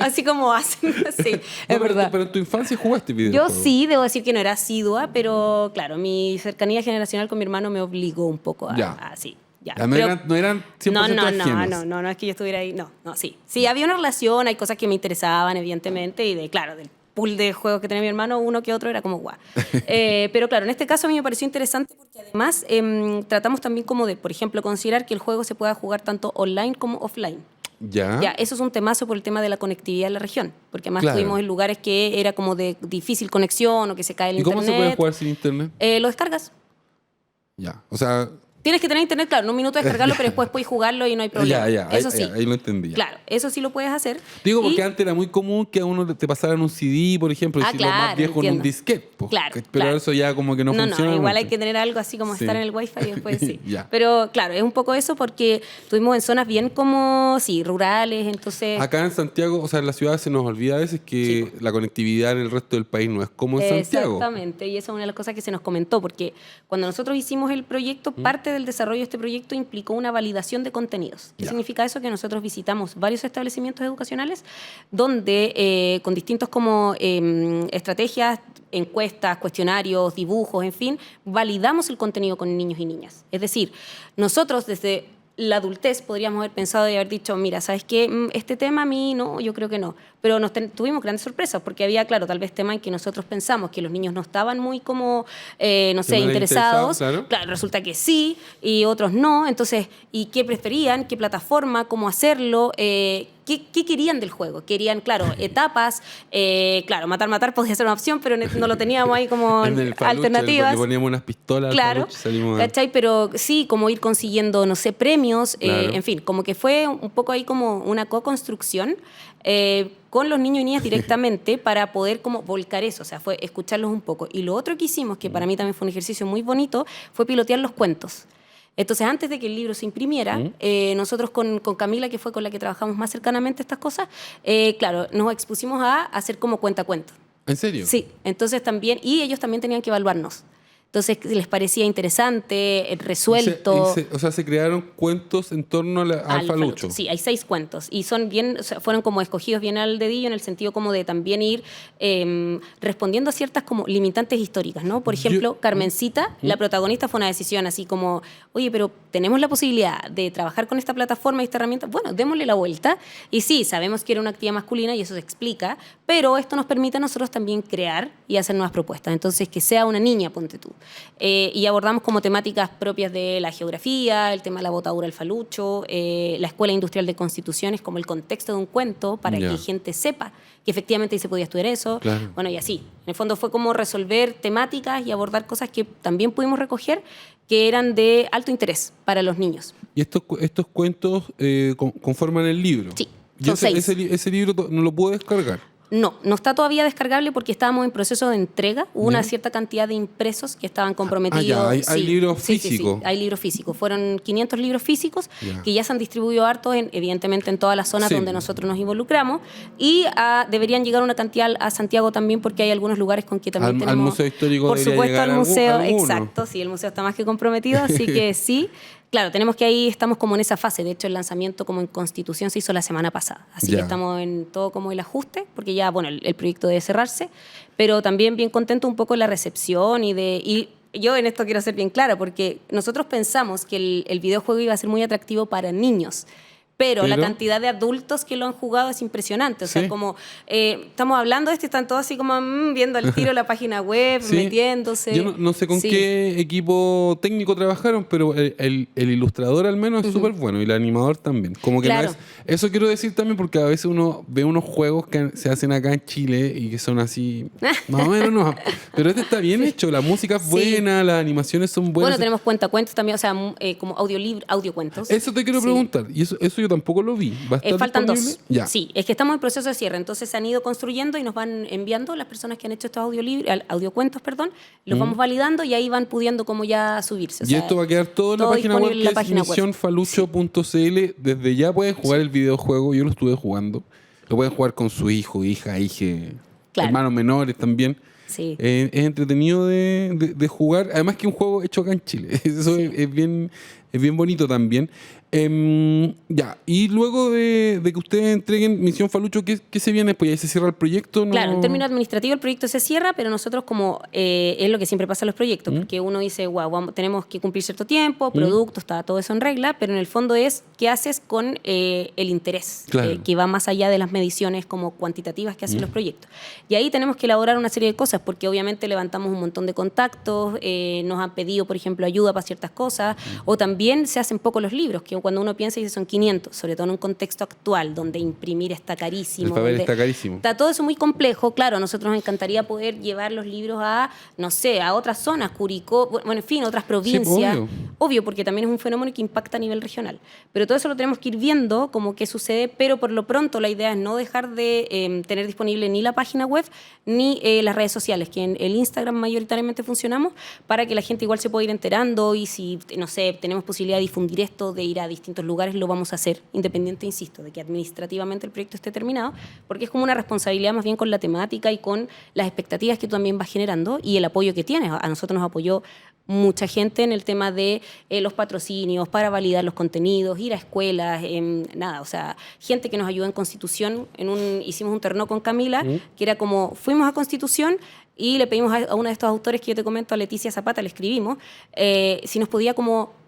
Así como hacen, sí,
No,
es verdad.
Pero en tu infancia jugaste
Yo
videojuegos.
sí, debo decir que no era asidua, pero claro, mi cercanía generacional con mi hermano me obligó un poco
Ya.
a sí. ya.
No eran 100% ajenos.
No, es que yo estuviera ahí, no, sí. Sí, había una relación, hay cosas que me interesaban, evidentemente, y claro, del pool de juegos que tenía mi hermano, uno que otro era como guau. Pero claro, en este caso a mí me pareció interesante porque además tratamos también como de, por ejemplo, considerar que el juego se pueda jugar tanto online como offline. Ya, eso es un temazo por el tema de la conectividad en la región, porque además estuvimos en lugares que era como de difícil conexión o que se cae el internet.
¿Y cómo se puede jugar sin internet?
Lo descargas.
Ya, o sea...
Tienes que tener internet, claro, en un minuto descargarlo, pero después puedes jugarlo y no hay problema. Eso sí.
Ahí lo entendí.
Claro, eso sí lo puedes hacer.
Digo, porque antes era muy común que a uno te pasaran un CD, por ejemplo, y si
claro,
lo más viejo en un disquete. Pero eso ya como que no funciona.
No, igual hay que tener algo así como estar en el wifi y después sí.
Ya.
Pero claro, es un poco eso porque estuvimos en zonas bien como, rurales, entonces...
Acá en Santiago, o sea, en la ciudad se nos olvida a veces que la conectividad en el resto del país no es como en Santiago.
Exactamente, y esa es una de las cosas que se nos comentó, porque cuando nosotros hicimos el proyecto, parte del desarrollo de este proyecto implicó una validación de contenidos. ¿Qué significa eso? Que nosotros visitamos varios establecimientos educacionales donde con distintos como estrategias, encuestas, cuestionarios, dibujos, en fin, validamos el contenido con niños y niñas. Es decir, nosotros desde la adultez podríamos haber pensado y haber dicho, mira, ¿sabes qué? Este tema a mí no, yo creo que no. Pero tuvimos grandes sorpresas porque había, claro, tal vez temas en que nosotros pensamos que los niños no estaban muy como, interesados. Claro, resulta que sí y otros no. Entonces, ¿y qué preferían? ¿Qué plataforma? ¿Cómo hacerlo? ¿Qué querían del juego? Querían, claro, etapas. Claro, matar podía ser una opción, pero no lo teníamos ahí como alternativas.
Le poníamos unas pistolas.
Claro, ¿cachai? Pero sí, como ir consiguiendo, no sé, premios.
Claro.
En fin, como que fue un poco ahí como una co-construcción con los niños y niñas directamente para poder como volcar eso, o sea, fue escucharlos un poco. Y lo otro que hicimos, que para mí también fue un ejercicio muy bonito, fue pilotear los cuentos. Entonces, antes de que el libro se imprimiera, nosotros con Camila, que fue con la que trabajamos más cercanamente estas cosas, claro, nos expusimos a hacer como cuentacuentos.
¿En serio?
Sí, entonces también, y ellos también tenían que evaluarnos. Entonces les parecía interesante, resuelto.
O sea, se crearon cuentos en torno al falucho.
Sí, hay 6 cuentos y son bien, o sea, fueron como escogidos bien al dedillo en el sentido como de también ir respondiendo a ciertas como limitantes históricas, ¿no? Por ejemplo, Carmencita, la protagonista, fue una decisión así como, oye, pero tenemos la posibilidad de trabajar con esta plataforma y esta herramienta, bueno, démosle la vuelta. Y sí, sabemos que era una actividad masculina y eso se explica, pero esto nos permite a nosotros también crear y hacer nuevas propuestas. Entonces, que sea una niña, ponte tú. Y abordamos como temáticas propias de la geografía, el tema de la botadura del falucho, la Escuela Industrial de Constituciones como el contexto de un cuento para que gente sepa que efectivamente ahí se podía estudiar eso.
Claro.
Bueno, y así. En el fondo fue como resolver temáticas y abordar cosas que también pudimos recoger que eran de alto interés para los niños.
¿Y estos cuentos conforman el libro?
Sí, son 6.
Ese libro no lo puedo descargar.
No está todavía descargable porque estábamos en proceso de entrega. Hubo una cierta cantidad de impresos que estaban comprometidos.
Hay libros físicos.
Sí, hay libros físicos. Fueron 500 libros físicos que ya se han distribuido hartos, evidentemente en todas las zonas donde nosotros nos involucramos. Y deberían llegar una cantidad a Santiago también porque hay algunos lugares con que también tenemos...
Al Museo Histórico
por
debería
supuesto,
llegar
al museo,
alguno.
exacto. Sí, el museo está más que comprometido, así que sí. Claro, tenemos que ahí, estamos como en esa fase. De hecho, el lanzamiento como en Constitución se hizo la semana pasada. Así que estamos en todo como el ajuste, porque ya, bueno, el proyecto debe cerrarse, pero también bien contento un poco de la recepción y yo en esto quiero ser bien clara, porque nosotros pensamos que el videojuego iba a ser muy atractivo para niños. Pero la cantidad de adultos que lo han jugado es impresionante. O sea, como estamos hablando de esto y están todos así como viendo al tiro la página web, metiéndose.
Yo no sé con qué equipo técnico trabajaron, pero el ilustrador al menos es súper bueno y el animador también. Como que no es, eso quiero decir también porque a veces uno ve unos juegos que se hacen acá en Chile y que son así, más o menos no. Pero este está bien hecho, la música es buena, las animaciones son buenas.
Bueno, tenemos cuentacuentos también, o sea, como audiocuentos.
Eso te quiero preguntar, y eso yo tampoco lo vi. ¿Va a estar
faltan
disponible?
2. Ya. Sí, es que estamos en proceso de cierre, entonces se han ido construyendo y nos van enviando las personas que han hecho estos audiocuentos, los vamos validando y ahí van pudiendo como ya subirse. O sea,
esto va a quedar todo en la página web, que es misionfalucho.cl. Desde ya pueden jugar el videojuego, yo lo estuve jugando. Lo pueden jugar con su hijo, hija, hermanos menores también.
Sí.
Es entretenido de jugar, además que un juego hecho acá en Chile. Eso es bien bonito también. Ya, y luego de que ustedes entreguen Misión Falucho, ¿qué se viene? Pues ahí se cierra el proyecto, ¿no?
Claro, en términos administrativos el proyecto se cierra, pero nosotros como es lo que siempre pasa en los proyectos, porque uno dice, wow, tenemos que cumplir cierto tiempo, productos, está todo eso en regla, pero en el fondo es qué haces con el interés,
Claro.
que va más allá de las mediciones como cuantitativas que hacen los proyectos. Y ahí tenemos que elaborar una serie de cosas, porque obviamente levantamos un montón de contactos, nos han pedido, por ejemplo, ayuda para ciertas cosas, o también se hacen poco los libros, que cuando uno piensa y dice son 500, sobre todo en un contexto actual, donde imprimir está carísimo.
El papel
donde
está carísimo.
Está todo eso muy complejo. Claro, a nosotros nos encantaría poder llevar los libros a, no sé, a otras zonas, Curicó, bueno, en fin, otras provincias.
Sí,
obvio, porque también es un fenómeno que impacta a nivel regional. Pero todo eso lo tenemos que ir viendo, como qué sucede, pero por lo pronto la idea es no dejar de tener disponible ni la página web ni las redes sociales, que en el Instagram mayoritariamente funcionamos, para que la gente igual se pueda ir enterando y si, no sé, tenemos posibilidad de difundir esto, de ir a distintos lugares, lo vamos a hacer, independiente, insisto, de que administrativamente el proyecto esté terminado, porque es como una responsabilidad más bien con la temática y con las expectativas que tú también vas generando y el apoyo que tienes. A nosotros nos apoyó mucha gente en el tema de los patrocinios para validar los contenidos, ir a escuelas, nada, o sea, gente que nos ayudó en Constitución. Hicimos un terno con Camila, que era como, fuimos a Constitución y le pedimos a uno de estos autores que yo te comento, a Leticia Zapata, le escribimos, si nos podía como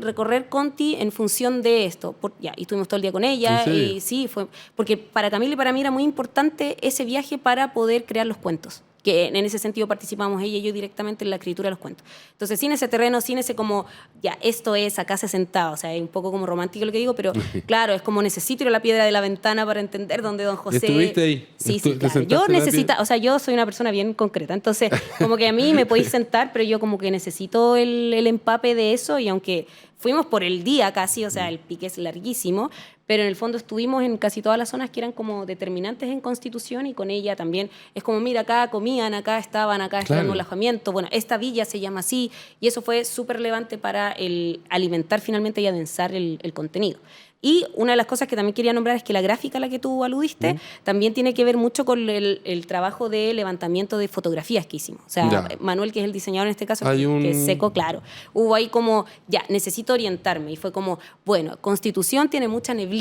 recorrer Conti en función de esto. Y estuvimos todo el día con ella. Y sí, fue porque para Camila y para mí era muy importante ese viaje para poder crear los cuentos, que en ese sentido participamos ella y yo directamente en la escritura de los cuentos. Entonces, sin ese terreno, sin ese como, esto es, acá se sentado, o sea, es un poco como romántico lo que digo, pero claro, es como necesito ir a la piedra de la ventana para entender dónde don José...
¿Estuviste ahí?
Sí, claro. Yo soy una persona bien concreta, entonces, como que a mí me podéis sentar, pero yo como que necesito el empape de eso, y aunque fuimos por el día casi, o sea, el pique es larguísimo, pero en el fondo estuvimos en casi todas las zonas que eran como determinantes en Constitución, y con ella también es como, mira, acá comían, acá estaban en alojamiento, bueno, esta villa se llama así, y eso fue súper relevante para el alimentar finalmente y adensar el contenido. Y una de las cosas que también quería nombrar es que la gráfica a la que tú aludiste también tiene que ver mucho con el trabajo de levantamiento de fotografías que hicimos. O sea, Manuel, que es el diseñador en este caso, que es seco, claro. Hubo ahí como, necesito orientarme. Y fue como, bueno, Constitución tiene mucha neblina.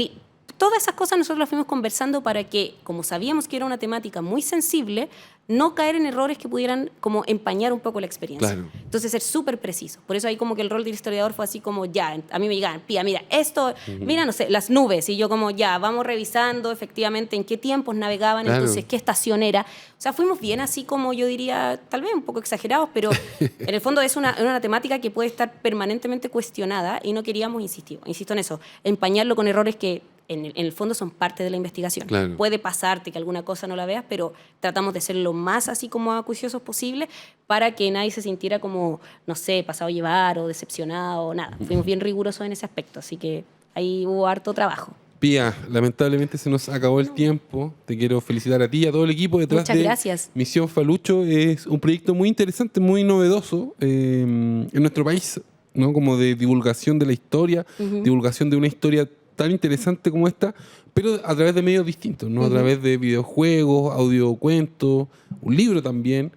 Todas esas cosas nosotros las fuimos conversando para que, como sabíamos que era una temática muy sensible, no caer en errores que pudieran como empañar un poco la experiencia.
Claro.
Entonces, ser súper preciso. Por eso ahí como que el rol del historiador fue así como, a mí me llegaban, mira, esto, mira, no sé, las nubes. Y yo como, vamos revisando efectivamente en qué tiempos navegaban, entonces qué estación era. O sea, fuimos bien así como yo diría, tal vez un poco exagerados, pero en el fondo es una temática que puede estar permanentemente cuestionada y no queríamos, insisto en eso, empañarlo con errores que en el fondo son parte de la investigación.
Claro.
Puede pasarte que alguna cosa no la veas, pero tratamos de ser lo más así como acuciosos posible para que nadie se sintiera como, no sé, pasado a llevar o decepcionado o nada. Fuimos bien rigurosos en ese aspecto, así que ahí hubo harto trabajo.
Pía, lamentablemente se nos acabó el tiempo. Te quiero felicitar a ti y a todo el equipo detrás.
Muchas gracias.
Misión Falucho. Es un proyecto muy interesante, muy novedoso en nuestro país, ¿no? Como de divulgación de la historia, divulgación de una historia tan interesante como esta, pero a través de medios distintos, ¿no? A través de videojuegos, audiocuentos, un libro también.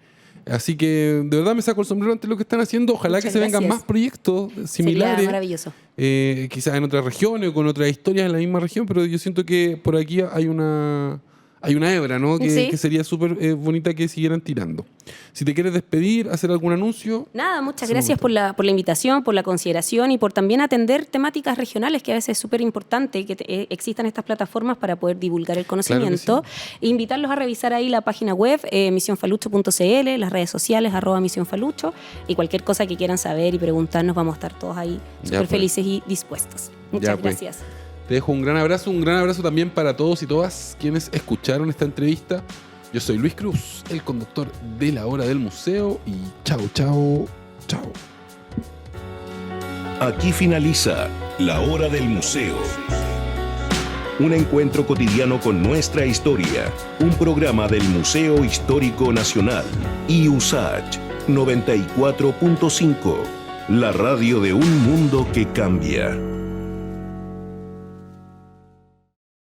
Así que de verdad me saco el sombrero ante lo que están haciendo. Ojalá que se vengan más proyectos similares.
Sería maravilloso.
Quizás en otras regiones o con otras historias en la misma región, pero yo siento que por aquí hay una hebra, ¿no? Que sería súper bonita que siguieran tirando. Si te quieres despedir, hacer algún anuncio.
Nada, muchas gracias por la invitación, por la consideración y por también atender temáticas regionales, que a veces es súper importante que existan estas plataformas para poder divulgar el conocimiento.
Claro que sí.
E invitarlos a revisar ahí la página web, misionfalucho.cl, las redes sociales, @misionfalucho, y cualquier cosa que quieran saber y preguntarnos, vamos a estar todos ahí súper felices y dispuestos. Muchas gracias.
Te dejo un gran abrazo también para todos y todas quienes escucharon esta entrevista. Yo soy Luis Cruz, el conductor de La Hora del Museo, y chao.
Aquí finaliza La Hora del Museo. Un encuentro cotidiano con nuestra historia. Un programa del Museo Histórico Nacional y USACH 94.5. La radio de un mundo que cambia.